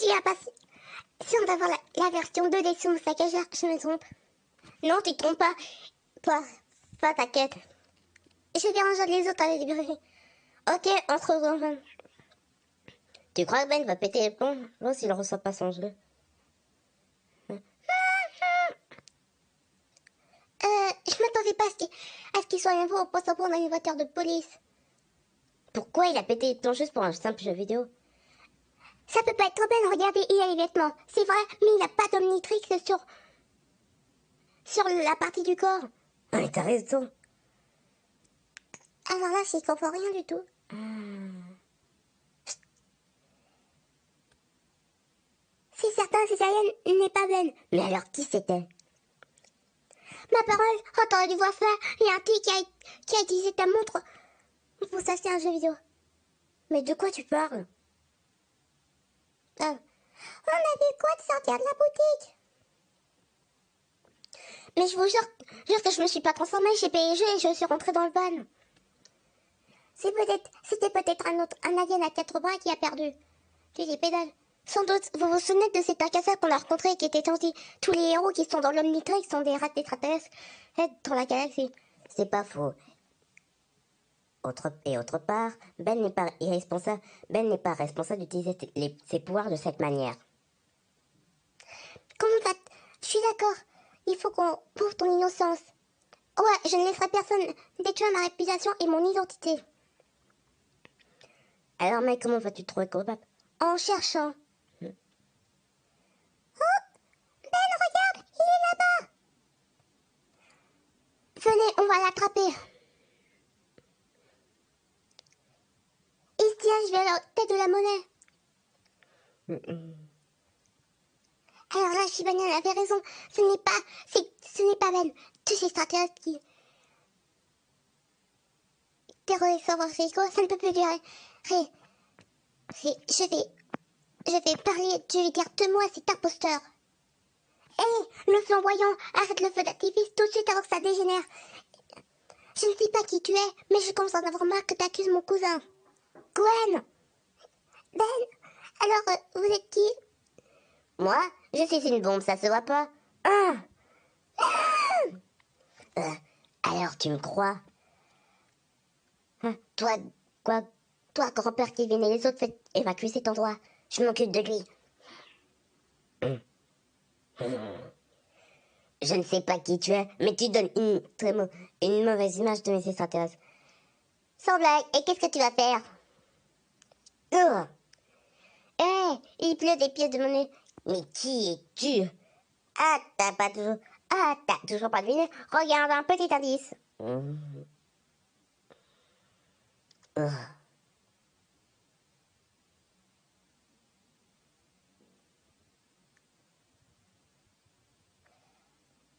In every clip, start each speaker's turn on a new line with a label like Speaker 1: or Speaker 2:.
Speaker 1: tu vas passer... Si on va voir la version 2 des sons saccageurs, je me trompe. Non, tu te trompes pas. Pas t'inquiète. Je vais ranger les autres à la librairie. Ok, on se rejoint. Tu crois que Ben va péter les plombs? Non, s'il ne reçoit pas son jeu. Je m'attendais pas à ce qu'il soit un faux pour s'en prendre à une voiture de police. Pourquoi il a pété les plombs juste pour un simple jeu vidéo? Ça peut pas être trop Ben, regardez, il a les vêtements. C'est vrai, mais il n'a pas d'omnitrix sur la partie du corps. Ah, mais t'as raison. Alors là, j'y comprends rien du tout. C'est certain, Césarienne n'est pas Ben. Mais alors, qui c'était? Ma parole, oh, t'aurais dû voir ça. Il y a un type qui a utilisé ta montre pour s'acheter un jeu vidéo. Mais de quoi tu parles? On a vu quoi de sortir de la boutique? Mais je vous jure que je me suis pas transformée, j'ai payé le jeu et je suis rentrée dans le van. C'était peut-être un alien à 4 bras qui a perdu. Les pédales. Sans doute, vous vous souvenez de cet incassable qu'on a rencontré et qui était gentil. Tous les héros qui sont dans l'Omnitrix sont des rats extraterrestres dans la galaxie. C'est pas faux. Autre part, Ben n'est pas irresponsable. Ben n'est pas responsable d'utiliser ses pouvoirs de cette manière. Comment va... Je suis d'accord. Il faut qu'on prouve ton innocence. Ouais, je ne laisserai personne détruire ma réputation et mon identité. Alors, mec, comment vas-tu te trouver coupable? En cherchant. Oh, Ben, regarde, il est là-bas. Venez, on va l'attraper. Il se dirige vers la tête de la monnaie. Alors là, Shibanian avait raison. Ce n'est pas Ben. Tous ces extraterrestres qui terrorisent San Francisco, ça ne peut plus durer. Je vais parler, je vais dire 2 mots à cet imposteur. Hé, le flamboyant, arrête le feu d'activiste tout de suite avant que ça dégénère. Je ne sais pas qui tu es, mais je commence à en avoir marre que t'accuses mon cousin. Gwen! Ben, alors, vous êtes qui? Moi, je suis une bombe, ça se voit pas. Ah! Alors tu me crois? Toi, quoi? Toi, grand-père Kevin et les autres, faites évacuer cet endroit. Je m'occupe de lui. Je ne sais pas qui tu es, mais tu donnes une mauvaise image de mes extraterrestres. Sans blague, et qu'est-ce que tu vas faire? Il pleut des pièces de monnaie. Mais qui es-tu? Ah, t'as toujours pas deviné? Regarde un petit indice.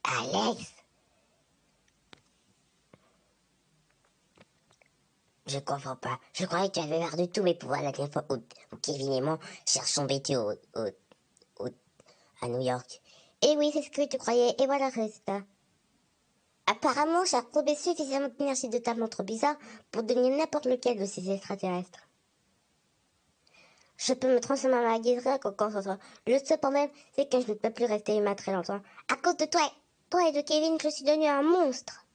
Speaker 1: Alex? Je comprends pas. Je croyais que tu avais perdu tous mes pouvoirs la dernière fois où Kevin et moi cherchons Betty à New York. Et oui, c'est ce que tu croyais. Et voilà le résultat. Apparemment, j'ai retrouvé suffisamment d'énergie de ta montre bizarre pour devenir n'importe lequel de ces extraterrestres. Je peux me transformer en ma guiserie quand ce soit. Le seul problème, c'est que je ne peux plus rester humain très longtemps. À cause de toi et de Kevin, je suis devenu un monstre.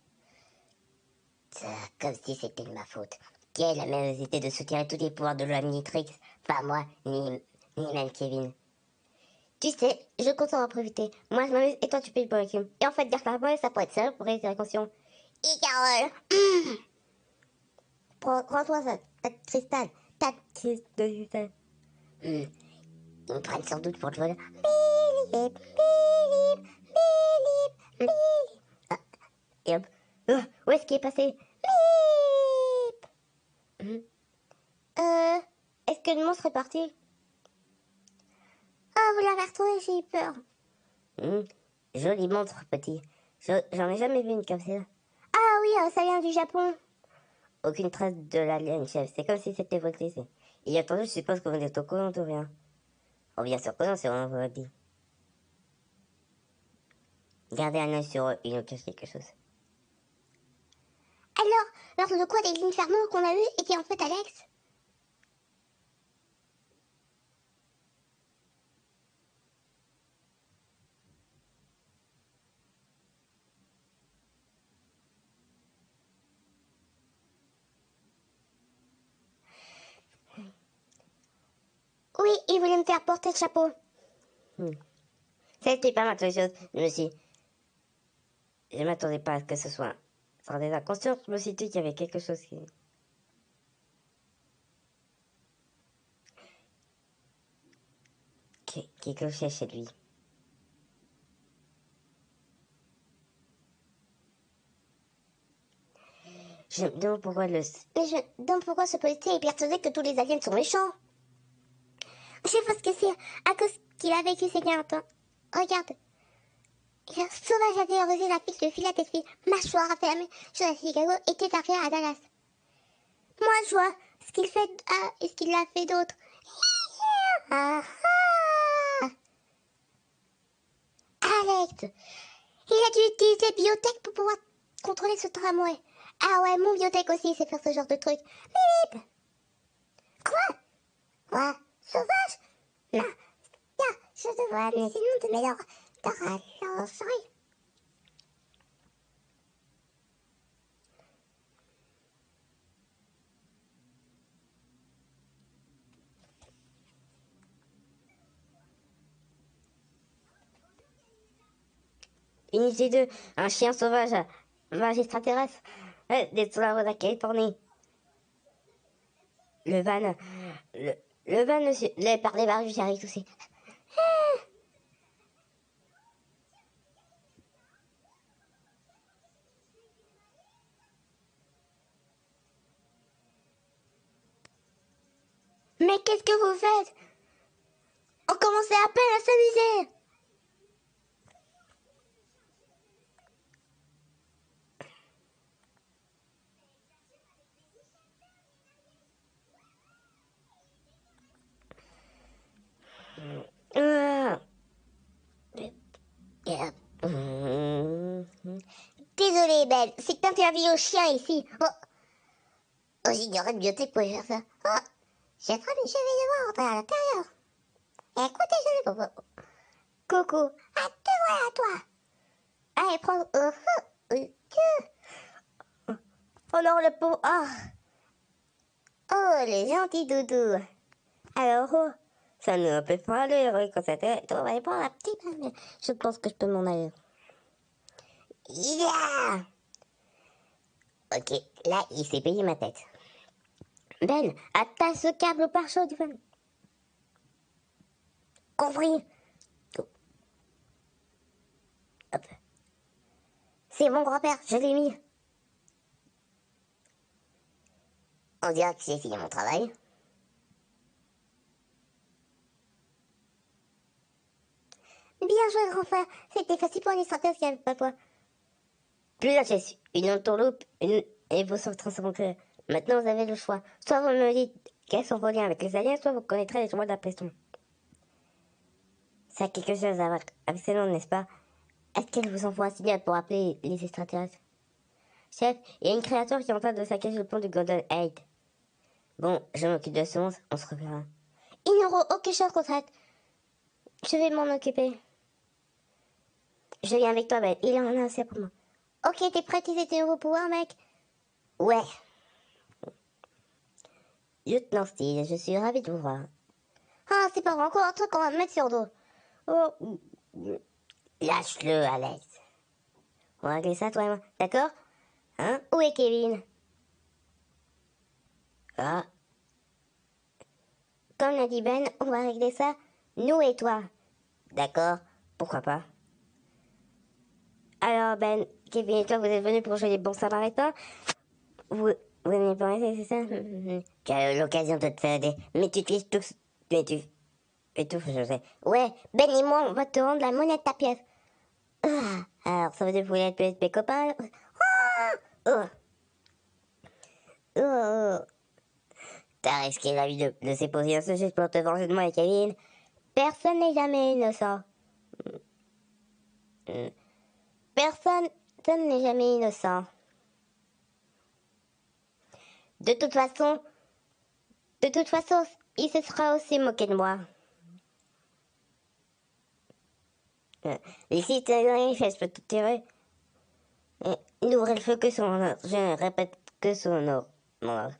Speaker 1: Comme si c'était de ma faute. Qui a la même idée de soutirer tous les pouvoirs de l'Omnitrix? Pas moi, ni même Kevin. Tu sais, je compte en profiter. Moi, je m'amuse et toi, tu payes pour le crime. Et en fait, dire la vraie, ça pourrait être sérieux pour réussir conscient. Et Carole, prends-toi ça, ta cristal. Ta cristal. Ils me prennent sans doute pour le voleur. Bip, bip, bip, bip. Ah, et hop. Où est-ce qu'il est passé? Bip. Est-ce que le monstre est parti? Oh, vous l'avez retrouvé, j'ai eu peur. Joli montre, petit. J'en ai jamais vu une comme ça. Ah oui, ça vient du Japon. Aucune trace de l'alien, chef. C'est comme si c'était votre lycée. Et attendez, je suppose que vous êtes au courant de rien. Oh, bien sûr que non, c'est on vous l'a dit. Gardez un œil sur eux, ils nous cachent quelque chose. Alors de quoi des infernos qu'on a eu était en fait Alex? porter le chapeau.
Speaker 2: Ça explique pas mal de choses. Je m'attendais pas à ce que ce soit sans des inconscients. Je me suis dit qu'il y avait quelque chose qui clochait chez lui. Je me demande pourquoi
Speaker 1: Mais je me demande pourquoi ce policier est persuadé que tous les aliens sont méchants. Je pense que c'est à cause qu'il a vécu ces derniers temps. Regarde. Il a sauvage a terrorisé la piste de Philadelphie, mâchoire fermée sur la Chicago et tête arrière à Dallas. Moi, je vois ce qu'il fait et ce qu'il a fait d'autre. Ah, ah. Alex, il a dû utiliser biotech pour pouvoir contrôler ce tramway. Ah ouais, mon biotech aussi sait faire ce genre de truc. Bip. Quoi? Quoi? Sauvage? Non. Tiens, je devrais annoncer le nom de mes oreilles.
Speaker 2: Unité 2, un chien sauvage, un extraterrestre, des soldats de la Californie. Le van, par les barres, j'arrive aussi.
Speaker 1: Mais qu'est-ce que vous faites? On commençait à peine à s'amuser. Désolée, Ben, c'est interdit aux chiens ici. Oh, j'ignorais de biotech pour faire ça. Oh, je vais devoir rentrer à l'intérieur. Écoutez, je ne peux pas. Coucou, à te voilà, toi. Allez, prends. Oh non, le pauvre. Oh, le gentil doudou. Alors, ça nous a fait pas l'heure quand c'était. On va aller prendre la petite. Je pense que je peux m'en aller. Yeah! Ok, là, il s'est payé ma tête. Ben, attache ce câble au pare-chaud du van. Compris. Hop. C'est mon grand-père, je l'ai mis. On dirait que j'ai fini mon travail. Bien joué, grand-frère. C'était facile pour un extraterrestre, pas toi.
Speaker 2: Plus la chaise, une entourloupe, et vous sortez ensemble. Maintenant, vous avez le choix. Soit vous me dites qu'elles sont vos liens avec les aliens, soit vous connaîtrez les témoins de la pression. Ça a quelque chose à voir avec ces noms, n'est-ce pas? Est-ce qu'elle vous envoie un signal pour appeler les extraterrestres? Chef, il y a une créature qui est en train de saccager le pont du Golden Gate. Bon, je m'occupe de ce on se reverra.
Speaker 1: Il n'aura aucune chance qu'on traite. Je vais m'en occuper.
Speaker 2: Je viens avec toi, Ben. Il en a assez pour moi.
Speaker 1: Ok, t'es prêt à utiliser tes nouveaux pouvoirs, mec?
Speaker 2: Ouais. Lieutenant Steele, je suis ravi de vous voir.
Speaker 1: Ah, c'est pas vrai, encore un truc qu'on va me mettre sur le dos.
Speaker 2: Oh, lâche-le, Alex. On va régler ça, toi et moi. D'accord? Hein? Où est Kevin? Ah. Comme l'a dit Ben, on va régler ça, nous et toi. D'accord? Pourquoi pas? Alors, Ben, Kevin et toi, vous êtes venus pour jouer les bons samaritains? Vous n'avez pas rester, c'est ça? Tu as eu l'occasion de te faire aider. Mais tu utilises tout. Mais tu étouffes, je sais.
Speaker 1: Ouais, Ben et moi, on va te rendre la monnaie de ta pièce.
Speaker 2: Alors, ça veut dire que vous voulez être mes copains? Oh. Oh. T'as risqué la vie de ces positions juste pour te venger de moi et Kevin.
Speaker 1: Personne n'est jamais innocent. Personne n'est jamais innocent.
Speaker 2: De toute façon, il se sera aussi moqué de moi. Ici, t'as une je peux tout tirer. N'ouvrez le feu que sur mon ordre. Je répète que sur mon ordre.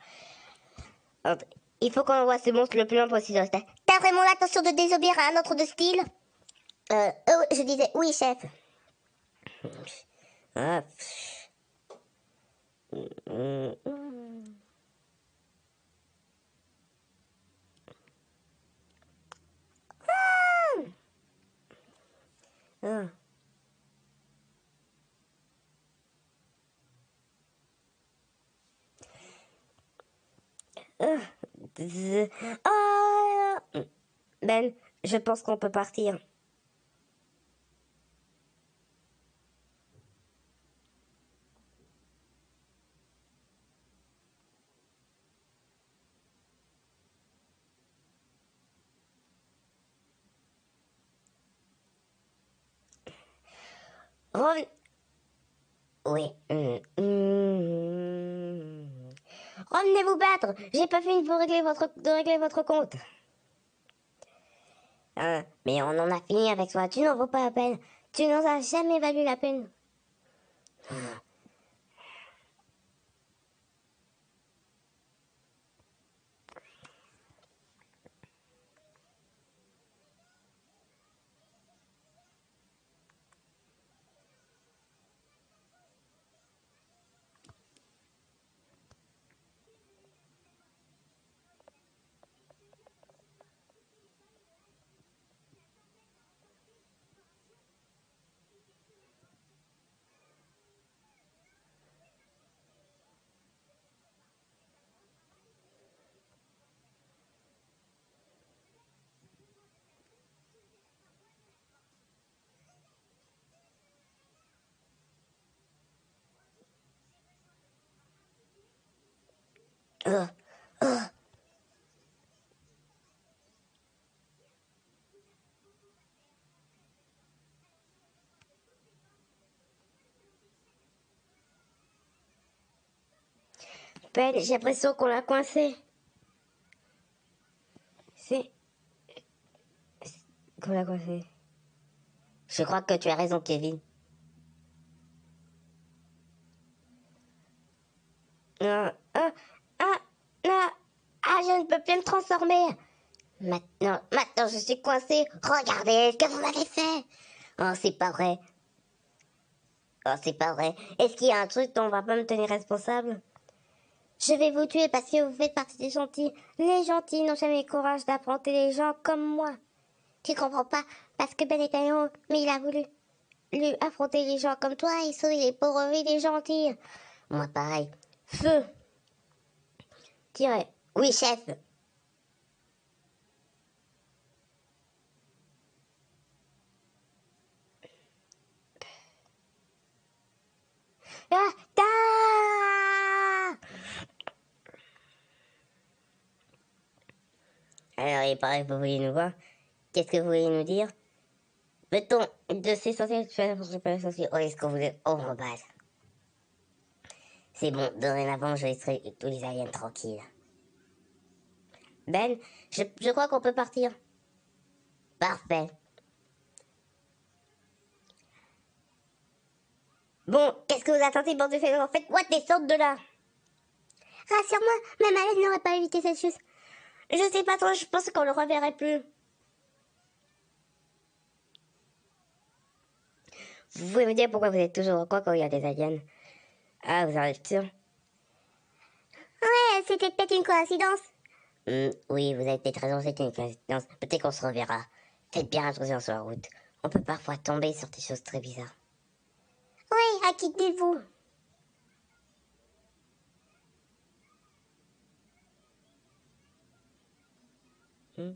Speaker 2: Il faut qu'on envoie ce monstre le plus loin possible.
Speaker 1: T'as vraiment l'intention de désobéir à un ordre de style? Je disais oui, chef.
Speaker 2: Ah, pff. Mm, mm. Ah. Ah. Ah. Ben, je pense qu'on peut partir. Reven- Oui. Revenez vous battre. J'ai pas fini de régler votre compte. Mais on en a fini avec toi. Tu n'en vaux pas la peine. Tu n'en as jamais valu la peine. Euh, euh. Ben, j'ai l'impression qu'on l'a coincé. C'est... Qu'on l'a coincé. Je crois que tu as raison, Kevin. Ah, ah, ah, ah, ah, je ne peux plus me transformer. Maintenant, je suis coincée. Regardez ce que vous m'avez fait. Oh, c'est pas vrai. Oh, c'est pas vrai. Est-ce qu'il y a un truc dont on va pas me tenir responsable? Je vais vous tuer parce que vous faites partie des gentils. Les gentils n'ont jamais le courage d'affronter les gens comme moi.
Speaker 1: Tu comprends pas, parce que Ben est un héros, mais il a voulu lui affronter les gens comme toi et sauver les pauvres vies des gentils.
Speaker 2: Moi, pareil. Feu. Tirez.
Speaker 1: Oui, chef.
Speaker 2: Ah, ah. Alors, il paraît que vous vouliez nous voir. Qu'est-ce que vous voulez nous dire? Peut-on de ces sorciers faire pour réparer les sorciers? Oh, est-ce qu'on voulait au base? C'est bon, dorénavant, je laisserai tous les aliens tranquilles. Ben, je crois qu'on peut partir. Parfait. Bon, qu'est-ce que vous attendez, bande de fainéants? Faites-moi descendre de là.
Speaker 1: Rassure-moi, même Alex n'aurait pas évité cette chose.
Speaker 2: Je sais pas trop, je pense qu'on le reverrait plus. Vous pouvez me dire pourquoi vous êtes toujours en coin quand il y a des aliens? Ah, vous en êtes sûr?
Speaker 1: Ouais, c'était peut-être une coïncidence.
Speaker 2: Oui, vous avez peut-être raison, c'est une coïncidence. Peut-être qu'on se reverra. Faites bien attention sur la route. On peut parfois tomber sur des choses très bizarres.
Speaker 1: Oui, à qui dites-vous?
Speaker 2: Hmm.